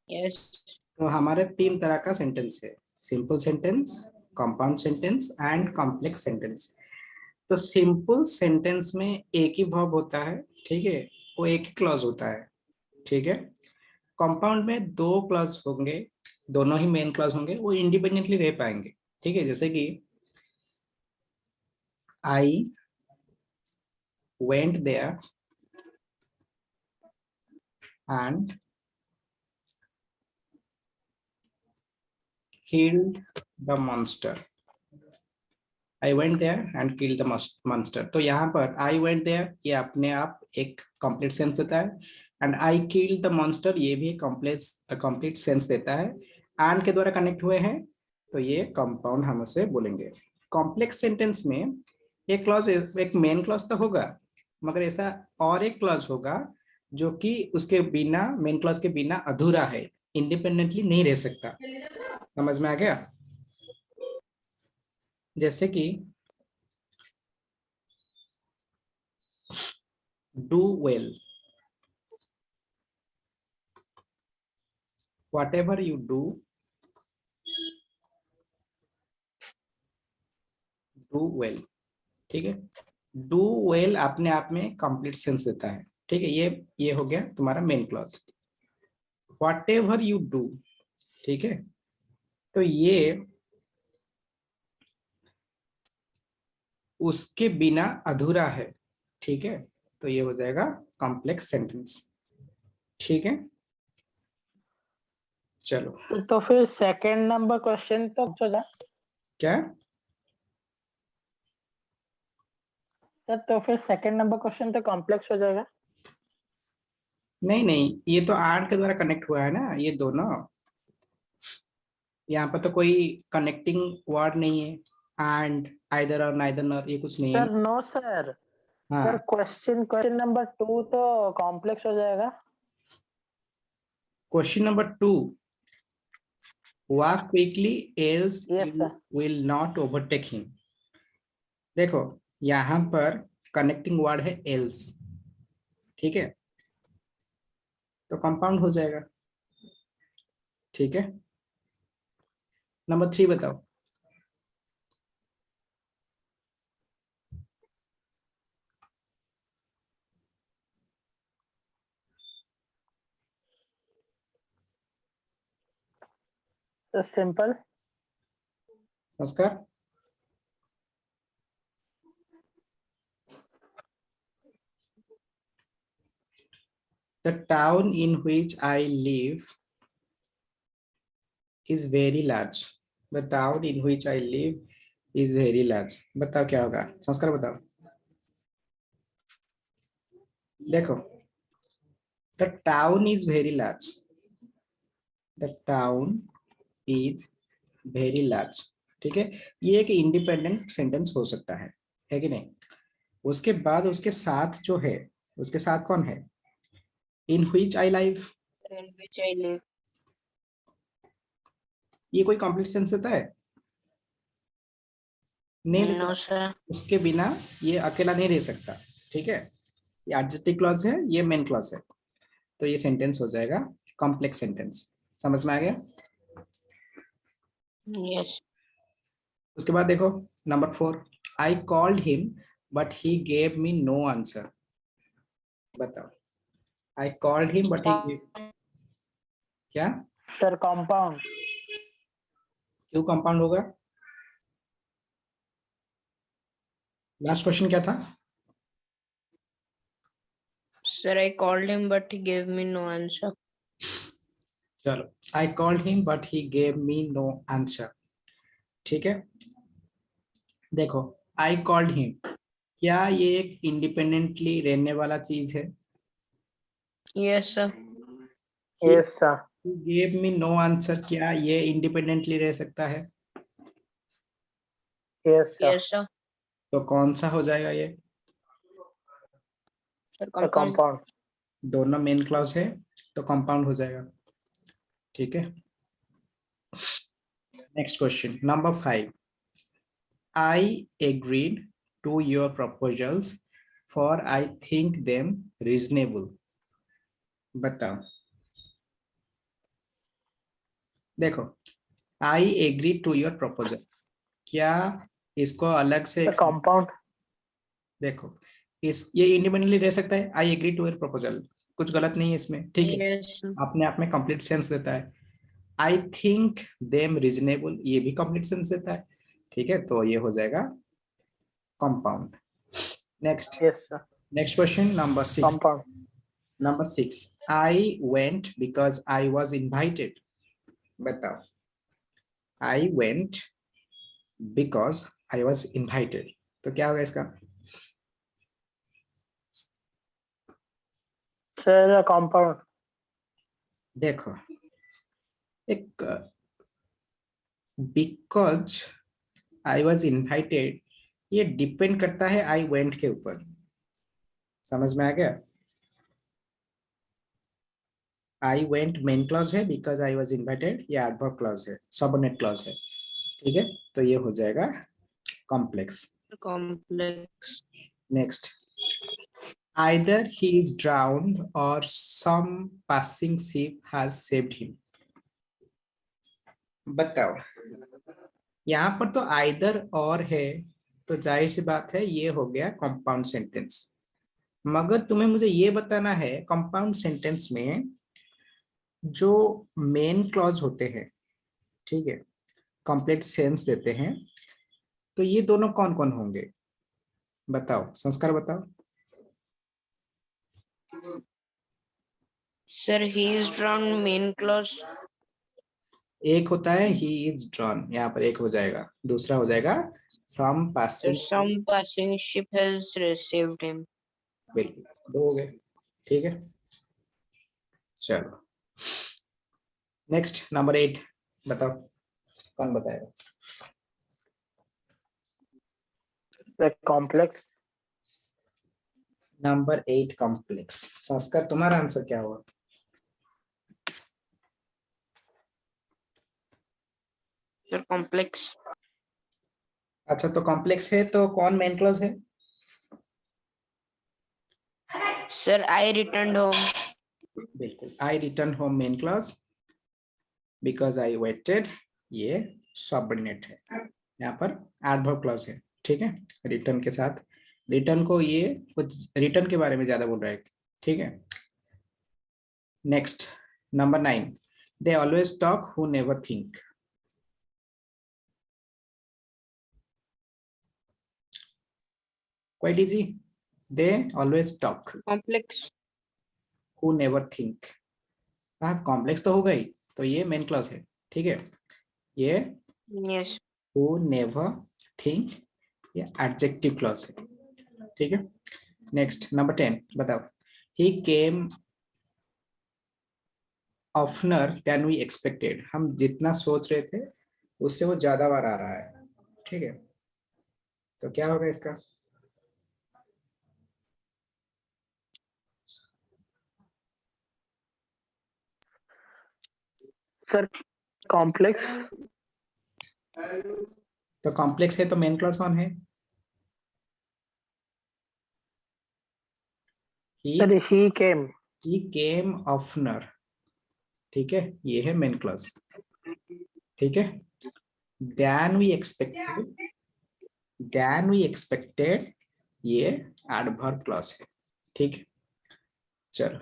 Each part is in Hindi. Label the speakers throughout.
Speaker 1: यस।
Speaker 2: तो हमारे तीन तरह का सेंटेंस है, simple sentence, compound sentence and complex sentence. तो सिंपल सेंटेंस में एक ही वर्ब होता है, ठीक है, वो एक ही क्लॉज होता है, ठीक है। कंपाउंड में दो क्लॉज होंगे, दोनों ही मेन क्लॉज होंगे, वो इंडिपेंडेंटली रह पाएंगे, ठीक है। जैसे कि I went there and killed the monster. I went there and killed the monster. तो यहाँ पर I went there ये अपने आप एक कंप्लीट सेंस देता है, and I killed the monster ये भी कंप्लीट सेंस देता है। एंड के द्वारा कनेक्ट हुए हैं, तो ये कंपाउंड हम उसे बोलेंगे। कॉम्प्लेक्स सेंटेंस में एक क्लॉज, एक मेन क्लॉज तो होगा, मगर ऐसा और एक क्लॉज होगा जो कि उसके बिना, मेन क्लॉज के बिना अधूरा है, इंडिपेंडेंटली नहीं रह सकता। समझ में आ गया? जैसे कि do well, whatever you do well, ठीक है। do well अपने आप में कंप्लीट सेंस देता है, ठीक है। ये हो गया तुम्हारा main clause. whatever you do, ठीक है, तो ये उसके बिना अधूरा है, ठीक है, तो ये हो जाएगा कॉम्प्लेक्स सेंटेंस, ठीक है। चलो
Speaker 3: तो फिर सेकंड नंबर क्वेश्चन तो हो जाए
Speaker 2: क्या
Speaker 3: सर, तो फिर सेकंड नंबर क्वेश्चन तो कॉम्प्लेक्स हो जाएगा।
Speaker 2: नहीं नहीं, ये तो आर्ट के द्वारा कनेक्ट हुआ है ना, ये दोनों। यहाँ पर तो कोई कनेक्टिंग वर्ड नहीं है, एंड आइदर और नाइदर नॉर, ये कुछ नहीं है।
Speaker 3: सर नो सर, सर
Speaker 2: हाँ,
Speaker 3: क्वेश्चन नंबर 2 तो कॉम्प्लेक्स हो जाएगा।
Speaker 2: Question number 2, walk quickly else
Speaker 3: yes
Speaker 2: you
Speaker 3: sir.
Speaker 2: will not overtake him। देखो यहाँ पर कनेक्टिंग वर्ड है else, ठीक है, तो कंपाउंड हो जाएगा, ठीक है। नंबर 3 बताओ।
Speaker 3: तो सिंपल।
Speaker 2: संस्कार, the town in which I live is very large। the town in which I live is very large। बताओ क्या होगा, संस्कार बताओ। देखो, the town is very large, the town is very large, ठीक है। ये एक इंडिपेंडेंट सेंटेंस हो सकता है कि नहीं। उसके बाद उसके साथ जो है, उसके साथ कौन है, in which I live,
Speaker 1: in which I live.
Speaker 2: ये कोई कॉम्प्लेक्स सेंस देता है? नहीं देता।
Speaker 1: No sir.
Speaker 2: उसके बिना ये अकेला नहीं रह सकता, ठीक है। ये एडजेक्टिव क्लॉज है, ये मेन क्लॉज है, तो ये सेंटेंस हो जाएगा कॉम्प्लेक्स सेंटेंस। समझ में आ गया?
Speaker 1: यस।
Speaker 2: उसके बाद देखो number 4, I called him but he gave me no answer. बताओ, I called him but he, क्या
Speaker 3: सर कंपाउंड।
Speaker 2: क्यों कंपाउंड होगा? लास्ट क्वेश्चन क्या था?
Speaker 1: Sir I called him but he gave me no answer.
Speaker 2: चलो, I called him but he gave me no answer, ठीक है। देखो, आई कॉल्ड हिम, क्या ये एक इंडिपेंडेंटली रहने वाला चीज है?
Speaker 1: Yes sir.
Speaker 3: Yes sir.
Speaker 2: Gave me no answer, क्या ये इंडिपेंडेंटली रह सकता है?
Speaker 3: Yes sir.
Speaker 1: Yes sir.
Speaker 2: तो कौन सा हो जाएगा ये?
Speaker 1: Sir compound.
Speaker 3: कंपाउंड।
Speaker 2: दोनों मेन क्लॉज है, तो कंपाउंड हो जाएगा, ठीक है। Next question number 5, I agreed to your proposals for I think them reasonable. बताओ, देखो, I agree to your proposal, क्या इसको अलग से
Speaker 3: सर कंपाउंड।
Speaker 2: देखो, इस ये इंडिपेंडेंटली रह सकता है, I agree to your proposal, कुछ गलत नहीं है इसमें, ठीक है,
Speaker 1: Yes.
Speaker 2: अपने आप में कंप्लीट सेंस देता है। आई थिंक देम रीजनेबल, ये भी कंप्लीट सेंस देता है, ठीक है, तो ये हो जाएगा compound. Next,
Speaker 3: yes sir,
Speaker 2: next question number 6।
Speaker 3: Compound.
Speaker 2: Number 6, I went because I was invited. बताओ, I went because I was invited, तो क्या होगा इसका?
Speaker 3: Sir compound.
Speaker 2: देखो, एक बिकॉज आई वॉज इन्वाइटेड, ये डिपेंड करता है आई वेंट के ऊपर, समझ में आ गया? आई वेंट मेन क्लॉज है, बिकॉज आई वॉज इन्वाइटेड ये एडवर्ब क्लॉज है, सबऑर्डिनेट क्लॉज है, ठीक है, तो ये हो जाएगा complex.
Speaker 1: Complex.
Speaker 2: Next, either he is drowned or some passing ship has saved him। बताओ, यहाँ पर तो आइदर और है, तो जाहिर सी बात है ये हो गया कंपाउंड सेंटेंस। मगर तुम्हें मुझे ये बताना है कंपाउंड सेंटेंस में जो मेन क्लॉज होते हैं, ठीक है, कंप्लीट सेंस देते हैं, तो ये दोनों कौन कौन होंगे? बताओ, संस्कार बताओ।
Speaker 1: Sir, he is drowned. Main clause.
Speaker 2: एक होता है ही इज ड्रॉन, यहाँ पर एक हो जाएगा, दूसरा हो जाएगा सम
Speaker 1: Sir,
Speaker 2: passing.
Speaker 1: some passing ship has saved him.
Speaker 2: बिल्कुल, दो हो गए, ठीक है, चलो नेक्स्ट नंबर 8, बताओ, कौन बताएगा?
Speaker 3: Sir complex.
Speaker 2: Number 8 complex. संस्कार, तुम्हारा आंसर क्या हुआ?
Speaker 1: Sir, complex.
Speaker 2: अच्छा, तो कॉम्प्लेक्स है तो कौन मेन क्लॉज है?
Speaker 1: Sir, I returned home.
Speaker 2: बिल्कुल, I return home main clause, because I waited ये सबऑर्डिनेट है, यहाँ पर एडवर्ब क्लॉज है, ठीक है, रिटर्न के साथ, रिटर्न को ये कुछ रिटर्न के बारे में ज्यादा बोल रहा है, ठीक है। Next, number 9, they always talk who never think. Quite easy, they always talk
Speaker 1: Complex.
Speaker 2: Who never think, complex तो होगा ही, तो ये मेन क्लॉज है, ठीक है, ये
Speaker 1: Yes.
Speaker 2: हु नेवर थिंक ये एडजेक्टिव क्लॉज है, ठीक है। नेक्स्ट, नंबर 10, बताओ, ही केम ऑफनर देन वी एक्सपेक्टेड, हम जितना सोच रहे थे उससे वो ज्यादा बार आ रहा है, ठीक है, तो क्या होगा इसका?
Speaker 3: Sir complex.
Speaker 2: तो कॉम्प्लेक्स है तो मेन क्लॉज कौन है?
Speaker 3: सर ही केम।
Speaker 2: ही केम ऑफनर, ठीक है, ये है मेन क्लॉज, ठीक है। Then we expected, then we expected ये एडवर्ब क्लॉज है, ठीक है, चलो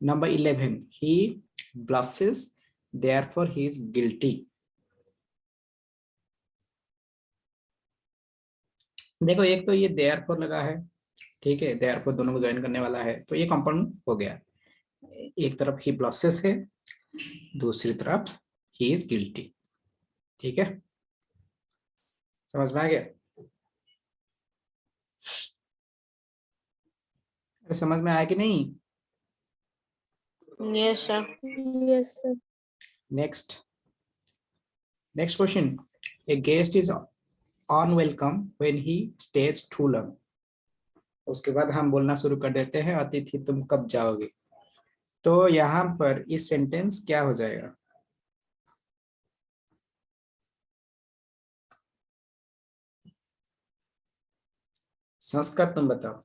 Speaker 2: number 11, he blesses therefore he is guilty. देखो, एक तो ये देयरफॉर लगा है, ठीक है, देयरफॉर दोनों को ज्वाइन करने वाला है, तो ये कंपाउंड हो गया, एक तरफ ही ब्लसेस है, दूसरी तरफ ही इज गिल्टी, ठीक है, समझ में आ गया? अरे समझ में आया कि नहीं?
Speaker 1: Yes, sir.
Speaker 4: Yes, sir.
Speaker 2: Next, next question, a guest is unwelcome when he stays too long. उसके बाद हम बोलना शुरू कर देते हैं, अतिथि तुम कब जाओगे, तो यहाँ पर इस सेंटेंस क्या हो जाएगा? संस्कार तुम बताओ।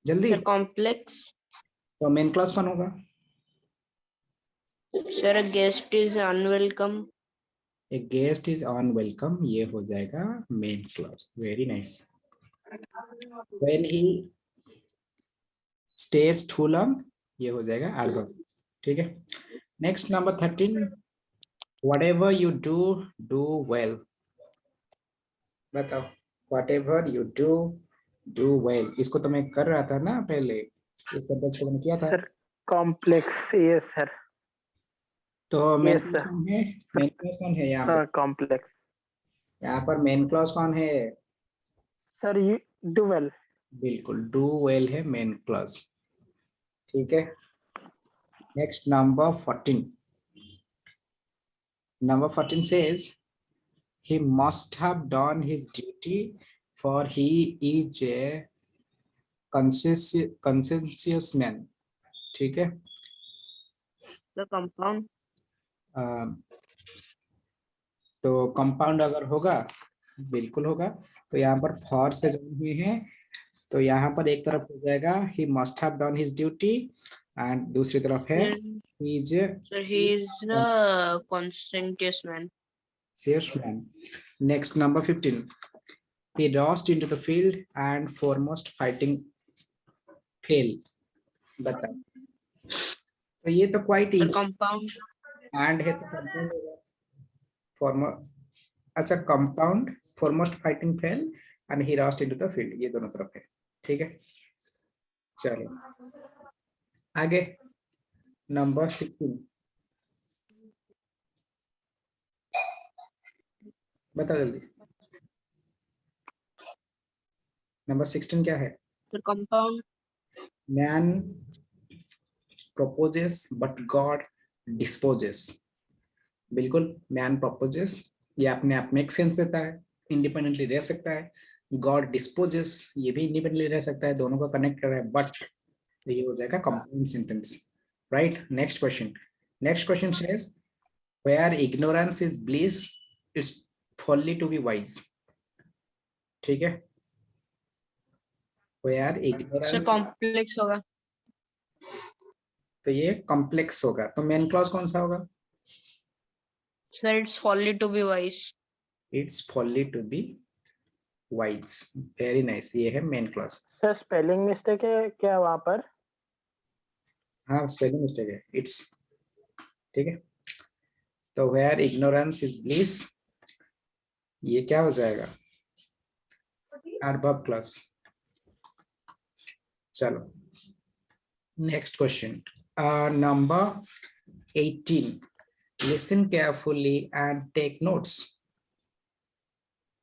Speaker 2: जल्दी।
Speaker 1: Sir, complex.
Speaker 2: तो मेन क्लॉज कौन होगा?
Speaker 1: Sir, a guest is unwelcome.
Speaker 2: A guest is unwelcome, ये हो जाएगा main clause. Very nice. When he stays too long, ये हो जाएगा एडवर्ब। ठीक है। Next number 13, whatever you do well. बताओ, व्हाटएवर यू डू वेल, इसको तो मैं कर रहा था ना पहले, इस सेंटेंस को मैंने किया था।
Speaker 3: सर कॉम्प्लेक्स, यस सर,
Speaker 2: तो मेन
Speaker 3: यस
Speaker 2: क्लॉज
Speaker 3: सर,
Speaker 2: कौन है? मेन क्लॉज कौन है यहाँ पे?
Speaker 3: हाँ कॉम्प्लेक्स।
Speaker 2: यहाँ पर मेन क्लॉज कौन है?
Speaker 3: Sir you do well.
Speaker 2: बिल्कुल, डू वेल है मेन क्लॉज। ठीक है। Next number 14, number 14 says he must have done his duty for he is a conscientious man। ठीक है।
Speaker 1: The compound.
Speaker 2: तो कंपाउंड अगर होगा, बिल्कुल होगा। तो यहाँ पर फॉर से जुड़े हुए हैं, तो यहाँ पर एक तरफ हो जाएगा he must have done his duty and दूसरी तरफ है
Speaker 1: Sir,
Speaker 2: he is
Speaker 1: sir, he is a conscientious man.
Speaker 2: conscientious man। Next number 15, he rushed into the field and foremost fighting fail। बता, तो ये तो quite
Speaker 1: Sir,
Speaker 2: easy.
Speaker 1: compound.
Speaker 2: And है तो कंपाउंड होगा। फॉर्मर, अच्छा compound, foremost fighting fail and he rust into the field, ये दोनों तरफ है। ठीक है। चलो आगे, नंबर 16, बता जल्दी। नंबर 16 क्या है?
Speaker 1: Sir, compound.
Speaker 2: Man proposes but God disposes। बिल्कुल, मैन proposes, ये अपने आप में एक सेंस देता है, इंडिपेंडेंटली रह सकता है। गॉड डिस्पोजेस, ये भी इंडिपेंडेंटली रह सकता है, दोनों को कनेक्ट कर रहा है, बट ये हो जाएगा compound sentence. Right. Next question, next question says where ignorance is bliss is folly to be wise. ठीक है। वेयर
Speaker 1: Sir,
Speaker 2: इग्नोरेंस,
Speaker 1: complex होगा.
Speaker 2: तो ये कॉम्प्लेक्स होगा, तो मेन क्लॉज कौन सा होगा?
Speaker 1: Sir, it's folly to be wise.
Speaker 2: It's folly to be wise. Very nice, ये है main clause.
Speaker 3: Sir spelling mistake है क्या वहाँ पर?
Speaker 2: हाँ, स्पेलिंग मिस्टेक है, इट्स। ठीक है। तो वेयर इग्नोरेंस इज ब्लिस, ये क्या हो जाएगा? Adverb clause. चलो next question, number 18, listen carefully and take notes।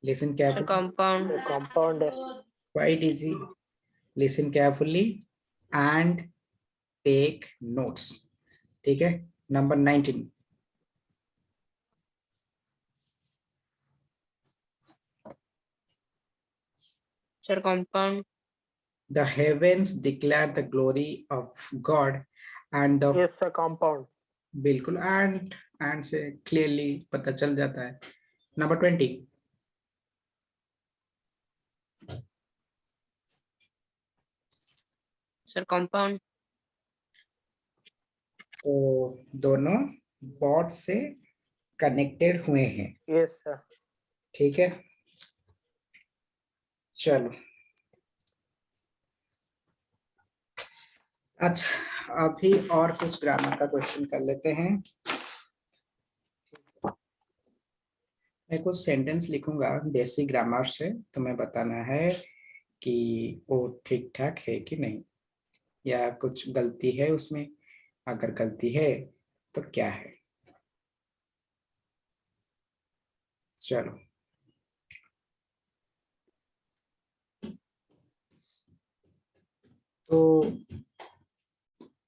Speaker 2: listen
Speaker 1: Sir,
Speaker 2: carefully,
Speaker 1: compound.
Speaker 3: Compound है।
Speaker 2: quite easy। listen carefully and take notes। ठीक है। Number 19,
Speaker 1: Sir, compound.
Speaker 2: the heavens declare the glory of God and the,
Speaker 3: yes sir compound.
Speaker 2: बिल्कुल, एंड से क्लियरली पता चल जाता है। Number 20,
Speaker 1: Sir, compound.
Speaker 2: तो दोनों बॉड से कनेक्टेड हुए हैं।
Speaker 3: Yes sir.
Speaker 2: ठीक है। चलो अच्छा, अभी और कुछ ग्रामर का क्वेश्चन कर लेते हैं। मैं कुछ सेंटेंस लिखूंगा देसी ग्रामर से, तुम्हें बताना है कि वो ठीक ठाक है कि नहीं, या कुछ गलती है उसमें, अगर गलती है तो क्या है। चलो तो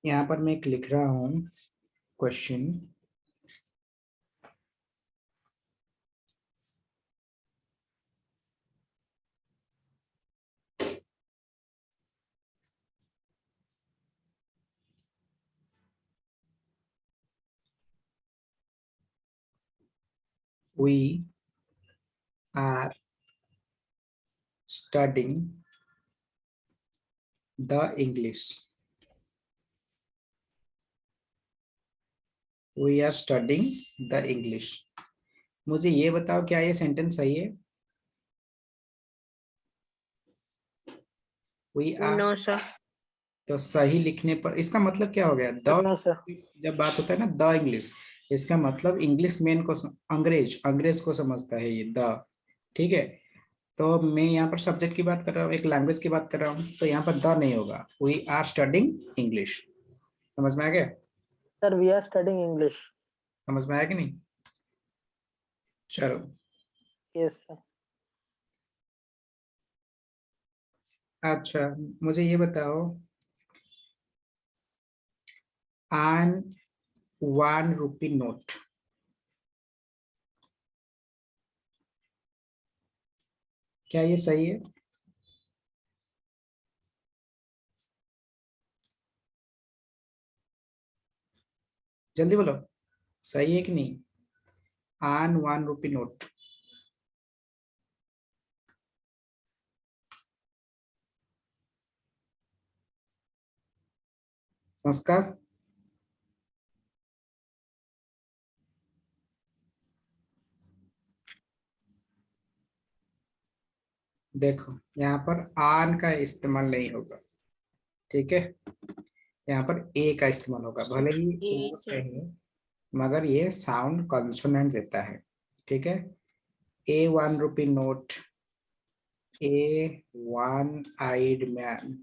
Speaker 2: यहाँ पर मैं एक लिख रहा हूँ question. We are studying The English. We are studying the English. मुझे ये बताओ क्या ये सेंटेंस सही है? We are.
Speaker 1: No, sir.
Speaker 2: तो सही लिखने पर इसका मतलब क्या हो गया?
Speaker 3: No, sir.
Speaker 2: जब बात होता है ना द इंग्लिश, इसका मतलब इंग्लिश मैन को अंग्रेज को समझता है ये द। ठीक है, तो मैं यहाँ पर सब्जेक्ट की बात कर रहा हूँ, एक लैंग्वेज की बात कर रहा हूँ, तो यहाँ पर द नहीं होगा। We are studying English. समझ में आ गया?
Speaker 3: Sir, we are studying English.
Speaker 2: समझ में आया कि नहीं? चलो
Speaker 3: Yes, sir.
Speaker 2: अच्छा, मुझे ये बताओ, an 1 rupee नोट, क्या ये सही है? जल्दी बोलो, सही है कि नहीं? an 1 rupee note. संस्कार, देखो यहाँ पर आन का इस्तेमाल नहीं होगा। ठीक है, यहाँ पर ए का इस्तेमाल होगा, भले ही वो सही है मगर ये साउंड कंसोनेंट देता है। ठीक है, a 1 rupee note, a one eyed man.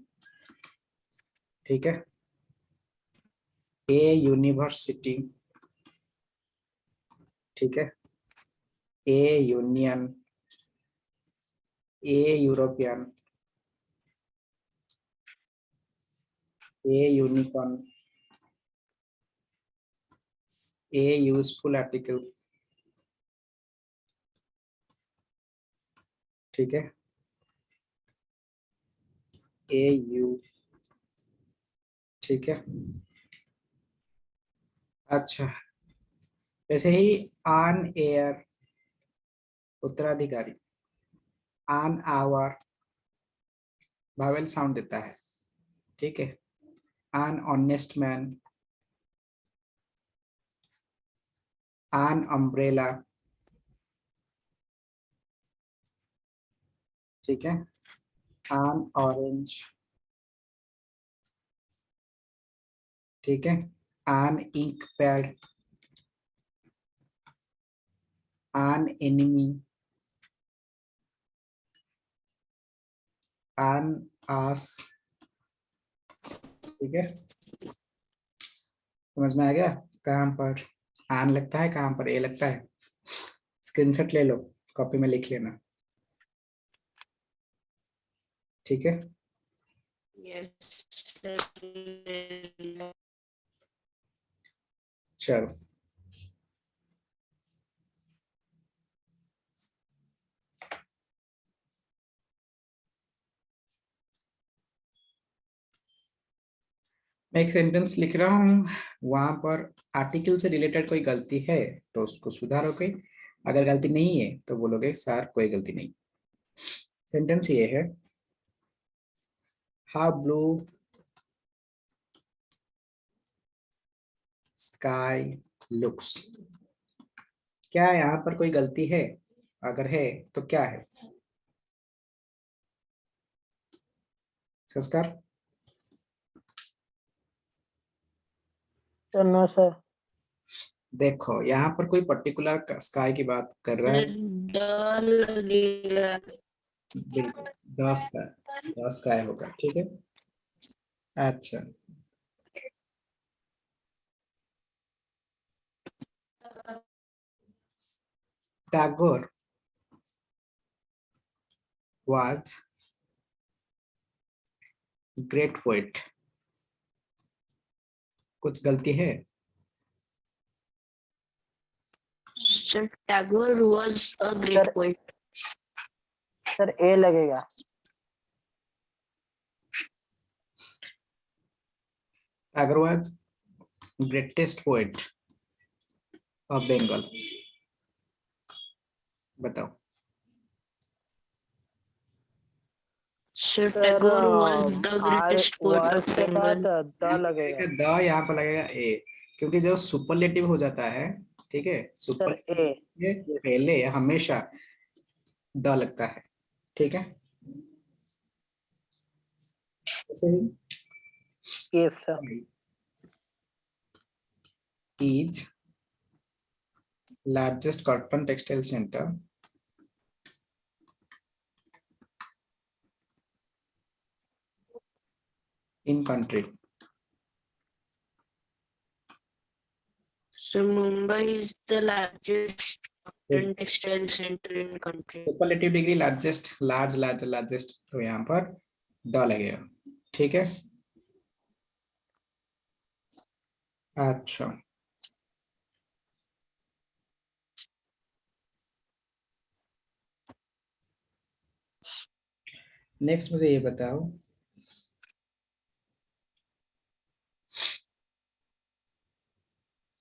Speaker 2: ठीक है, ए यूनिवर्सिटी। ठीक है, a union, a European, a unicorn, a useful article. ठीक है, ए यू। ठीक है, अच्छा, वैसे ही ऑन एयर उत्तराधिकारी, ऑन आवर वावेल साउंड देता है। ठीक है, an honest man, an umbrella. ठीक है, ऑन ऑरेंज। ठीक है, an ink pad, an enemy, an ass. ठीक है, समझ में आ गया? कहाँ पर आन लगता है, कहाँ पर ए लगता है? स्क्रीनशॉट ले लो, कॉपी में लिख लेना। ठीक है,
Speaker 1: Yes, sir.
Speaker 2: चलो मैं एक सेंटेंस लिख रहा हूँ, वहां पर आर्टिकल से रिलेटेड कोई गलती है तो उसको सुधारोगे, अगर गलती नहीं है तो बोलोगे सर कोई गलती नहीं। सेंटेंस ये है, हाउ ब्लू स्काई लुक्स। क्या यहाँ पर कोई गलती है? अगर है तो क्या है? संस्कार,
Speaker 3: Sir, no, sir.
Speaker 2: देखो यहाँ पर कोई पर्टिकुलर स्काई की बात कर रहा है।
Speaker 1: डर लगेगा।
Speaker 2: बिल्कुल, द स्काई होगा। ठीक है, अच्छा, टैगोर was ग्रेट पोएट। कुछ गलती है?
Speaker 1: Sir, Tagore was a great
Speaker 3: Sir.
Speaker 1: poet.
Speaker 3: Sir, A लगेगा.
Speaker 2: Tagore was greatest poet of Bengal। बताओ।
Speaker 1: Sir,
Speaker 3: sir
Speaker 1: Tagore was the
Speaker 3: आर
Speaker 1: greatest poet
Speaker 3: वर्स
Speaker 1: of
Speaker 3: के
Speaker 1: Bengal.
Speaker 3: बाद द लगेगा
Speaker 2: द यहाँ पर लगेगा ए, क्योंकि जब सुपरलेटिव हो जाता है, ठीक है,
Speaker 3: सर
Speaker 2: सुपरलेटिव
Speaker 3: ए
Speaker 2: के पहले हमेशा द लगता है, ठीक है। जैसे
Speaker 3: yes sir
Speaker 2: is largest cotton textile centre in country.
Speaker 1: So Mumbai is the largest cotton textile center in country.
Speaker 2: Superlative degree largest, largest, तो यहाँ पर द लगेगा, ठीक है। अच्छा, नेक्स्ट मुझे ये बताओ,